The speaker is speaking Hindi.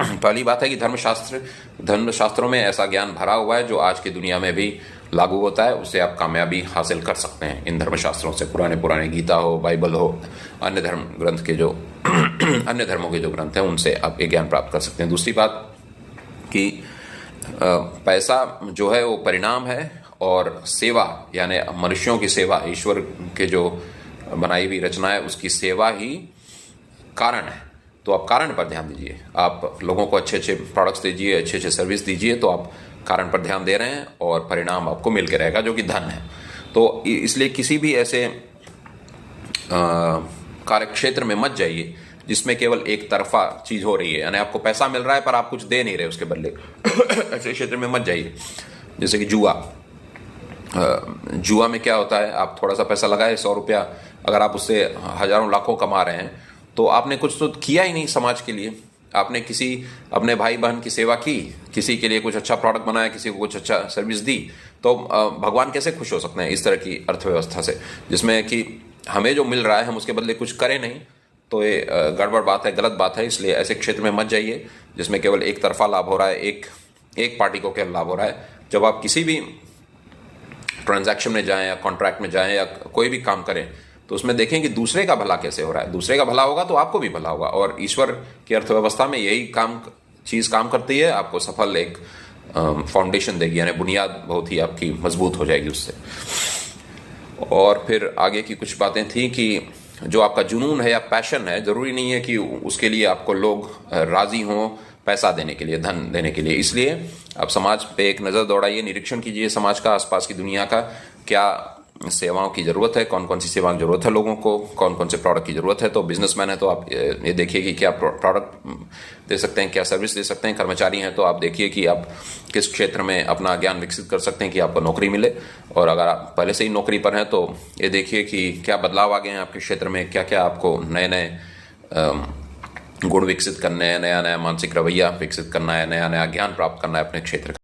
पहली बात है कि धर्मशास्त्रों में ऐसा ज्ञान भरा हुआ है जो आज की दुनिया में भी लागू होता है, उससे आप कामयाबी हासिल कर सकते हैं इन धर्मशास्त्रों से। पुराने गीता हो, बाइबल हो, अन्य धर्म ग्रंथ के जो अन्य धर्मों के जो ग्रंथ हैं उनसे आप ये ज्ञान प्राप्त कर सकते हैं। दूसरी बात कि पैसा जो है वो परिणाम है और सेवा यानी मनुष्यों की सेवा, ईश्वर के जो बनाई हुई रचना है उसकी सेवा ही कारण है। तो आप कारण पर ध्यान दीजिए, आप लोगों को अच्छे अच्छे प्रोडक्ट्स दीजिए, अच्छे अच्छे सर्विस दीजिए, तो आप कारण पर ध्यान दे रहे हैं और परिणाम आपको मिल के रहेगा जो कि धन है। तो इसलिए किसी भी ऐसे कार्यक्षेत्र में मत जाइए जिसमें केवल एक तरफा चीज हो रही है, यानी आपको पैसा मिल रहा है पर आप कुछ दे नहीं रहे उसके बदले। ऐसे क्षेत्र में मत जाइए। जैसे कि जुआ में क्या होता है, आप थोड़ा सा पैसा लगाए, 100 रुपया, अगर आप उससे हजारों लाखों कमा रहे हैं तो आपने कुछ तो किया ही नहीं समाज के लिए। आपने किसी अपने भाई बहन की सेवा की, किसी के लिए कुछ अच्छा प्रोडक्ट बनाया, किसी को कुछ अच्छा सर्विस दी, तो भगवान कैसे खुश हो सकते हैं इस तरह की अर्थव्यवस्था से जिसमें कि हमें जो मिल रहा है हम उसके बदले कुछ करें नहीं। तो ये गड़बड़ बात है, गलत बात है। इसलिए ऐसे क्षेत्र में मत जाइए जिसमें केवल एक तरफा लाभ हो रहा है, एक पार्टी को केवल लाभ हो रहा है। जब आप किसी भी ट्रांजैक्शन में जाएं या कॉन्ट्रैक्ट में जाएं या कोई भी काम करें तो उसमें देखें कि दूसरे का भला कैसे हो रहा है। दूसरे का भला होगा तो आपको भी भला होगा, और ईश्वर की अर्थव्यवस्था में यही चीज काम करती है, आपको सफल एक फाउंडेशन देगी, यानी बुनियाद बहुत ही आपकी मजबूत हो जाएगी उससे। और फिर आगे की कुछ बातें थी कि जो आपका जुनून है या पैशन है, जरूरी नहीं है कि उसके लिए आपको लोग राजी हों पैसा देने के लिए, धन देने के लिए। इसलिए आप समाज पे एक नज़र दौड़ाइए, निरीक्षण कीजिए समाज का, आसपास की दुनिया का, क्या सेवाओं की ज़रूरत है, कौन कौन सी सेवाओं की ज़रूरत है लोगों को, कौन कौन से प्रोडक्ट की ज़रूरत है। तो बिजनेसमैन है तो आप ये देखिए कि क्या प्रोडक्ट दे सकते हैं, क्या सर्विस दे सकते हैं। कर्मचारी हैं तो आप देखिए कि आप किस क्षेत्र में अपना ज्ञान विकसित कर सकते हैं कि आपको नौकरी मिले। और अगर आप पहले से ही नौकरी पर हैं तो ये देखिए कि क्या बदलाव आ गए हैं आपके क्षेत्र में, क्या क्या आपको नए नए गुण विकसित करने हैं, नया नया मानसिक रवैया विकसित करना है, नया नया ज्ञान प्राप्त करना है अपने क्षेत्र का।